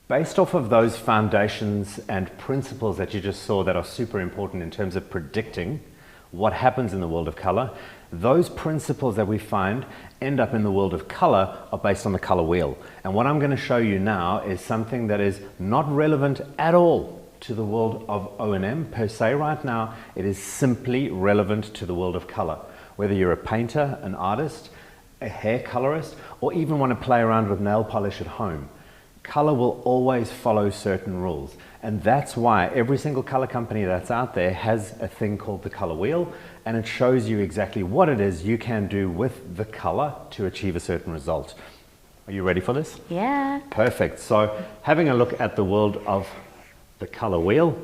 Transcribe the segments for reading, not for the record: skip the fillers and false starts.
Based off of those foundations and principles that you just saw that are super important in terms of predicting what happens in the world of color, those principles that we find end up in the world of color are based on the color wheel. And what I'm going to show you now is something that is not relevant at all to the world of O&M per se right now. It is simply relevant to the world of color. Whether you're a painter, an artist, a hair colorist, or even want to play around with nail polish at home, color will always follow certain rules. And that's why every single color company that's out there has a thing called the color wheel, and it shows you exactly what it is you can do with the color to achieve a certain result. Are you ready for this? Yeah. Perfect. So having a look at the world of the color wheel.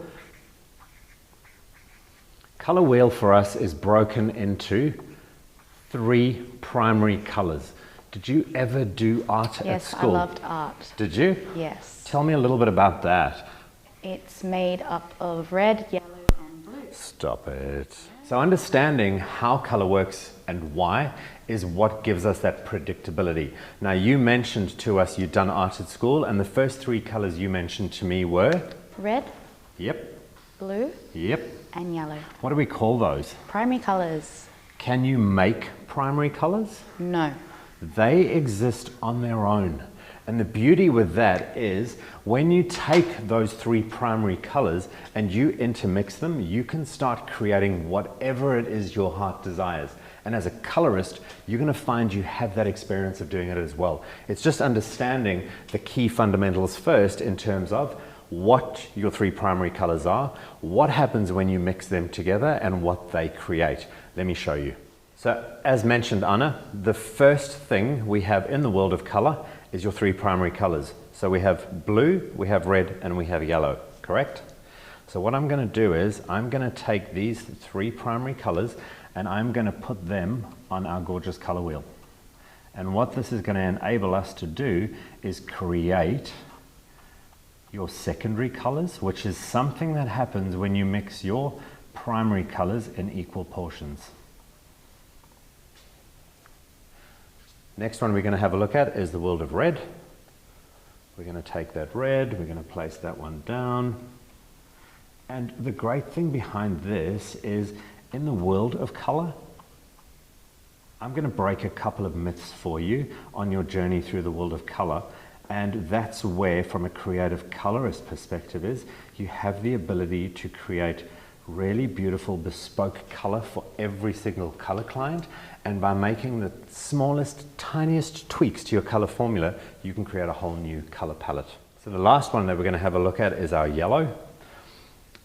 Color wheel for us is broken into 3 primary colors. Did you ever do art at school? Yes, I loved art. Did you? Yes. Tell me a little bit about that. It's made up of red, yellow, and blue. Stop it. So understanding how color works and why is what gives us that predictability. Now, you mentioned to us you'd done art at school, and the first 3 colors you mentioned to me were? Red, Yep. blue, Yep. and yellow. What do we call those? Primary colors. Can you make primary colors? No. They exist on their own. And the beauty with that is when you take those 3 primary colors and you intermix them, you can start creating whatever it is your heart desires. And as a colorist, you're going to find you have that experience of doing it as well. It's just understanding the key fundamentals first in terms of what your 3 primary colors are, what happens when you mix them together, and what they create. Let me show you. So as mentioned, Anna, the first thing we have in the world of color is your 3 primary colors. So we have blue, we have red, and we have yellow, correct? So what I'm going to do is I'm going to take these 3 primary colors and I'm going to put them on our gorgeous color wheel. And what this is going to enable us to do is create your secondary colors, which is something that happens when you mix your primary colors in equal portions. Next one we're going to have a look at is the world of red. We're going to take that red, we're going to place that one down. And the great thing behind this is in the world of color, I'm going to break a couple of myths for you on your journey through the world of color. And that's where, from a creative colorist perspective, is you have the ability to create really beautiful bespoke color for every single color client. And by making the smallest, tiniest tweaks to your color formula, you can create a whole new color palette. So the last one that we're going to have a look at is our yellow.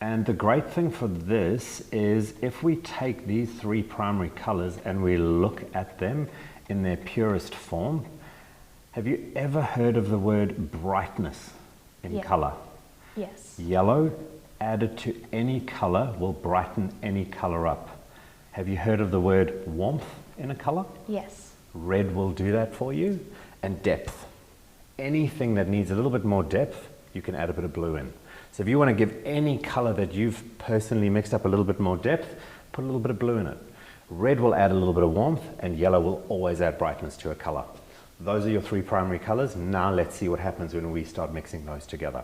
And the great thing for this is if we take these 3 primary colors and we look at them in their purest form, have you ever heard of the word brightness in color? Yes. Yellow added to any color will brighten any color up. Have you heard of the word warmth in a color? Yes. Red will do that for you. And depth. Anything that needs a little bit more depth, you can add a bit of blue in. So if you want to give any color that you've personally mixed up a little bit more depth, put a little bit of blue in it. Red will add a little bit of warmth, and yellow will always add brightness to a color. Those are your 3 primary colors. Now let's see what happens when we start mixing those together.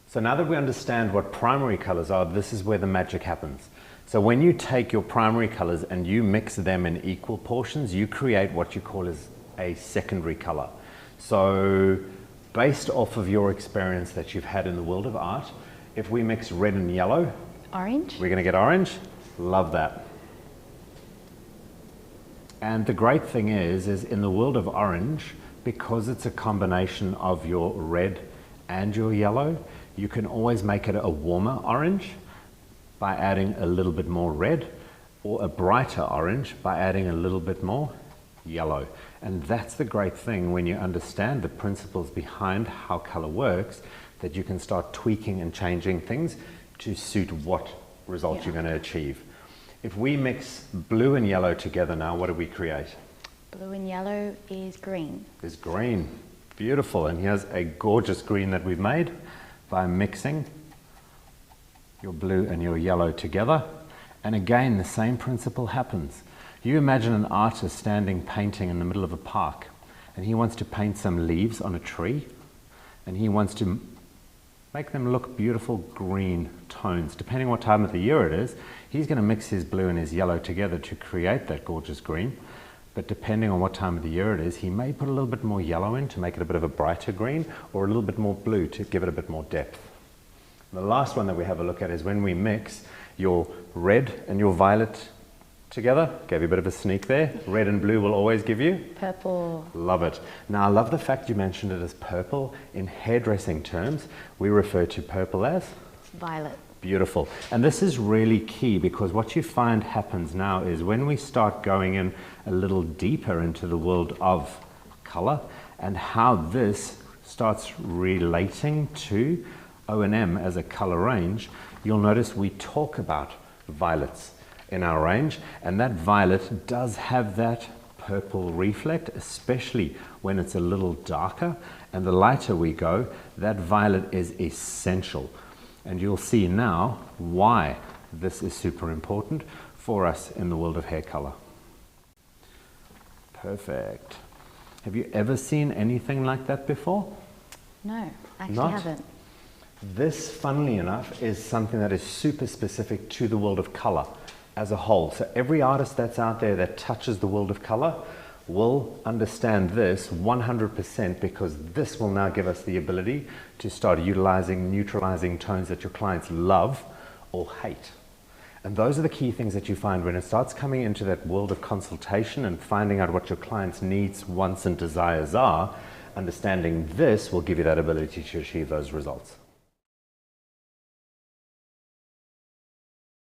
So now that we understand what primary colors are, this is where the magic happens. So when you take your primary colors and you mix them in equal portions, you create what you call as a secondary color. So based off of your experience that you've had in the world of art, if we mix red and yellow, Orange. we're going to get orange. Love that. And the great thing is in the world of orange, because it's a combination of your red and your yellow, you can always make it a warmer orange by adding a little bit more red, or a brighter orange by adding a little bit more yellow. And that's the great thing when you understand the principles behind how color works, that you can start tweaking and changing things to suit what result you're going to achieve. If we mix blue and yellow together now, what do we create? Blue and yellow is green. Is green. Beautiful. And here's a gorgeous green that we've made by mixing your blue and your yellow together. And again, the same principle happens. You imagine an artist standing painting in the middle of a park, and he wants to paint some leaves on a tree, and he wants to make them look beautiful green tones. Depending what time of the year it is, he's going to mix his blue and his yellow together to create that gorgeous green. But depending on what time of the year it is, he may put a little bit more yellow in to make it a bit of a brighter green, or a little bit more blue to give it a bit more depth. And the last one that we have a look at is when we mix your red and your violet together. Gave you a bit of a sneak there. Red and blue will always give you? Purple. Love it. Now I love the fact you mentioned it as purple. In hairdressing terms, we refer to purple as? Violet. Beautiful. And this is really key, because what you find happens now is when we start going in a little deeper into the world of color and how this starts relating to O&M as a color range, you'll notice we talk about violets in our range, and that violet does have that purple reflect, especially when it's a little darker, and the lighter we go, that violet is essential. And you'll see now why this is super important for us in the world of hair color. Perfect. Have you ever seen anything like that before? No, actually Not? haven't. This, funnily enough, is something that is super specific to the world of color as a whole. So every artist that's out there that touches the world of color will understand this 100%, because this will now give us the ability to start utilizing, neutralizing tones that your clients love or hate. And those are the key things that you find when it starts coming into that world of consultation and finding out what your client's needs, wants, and desires are. Understanding this will give you that ability to achieve those results.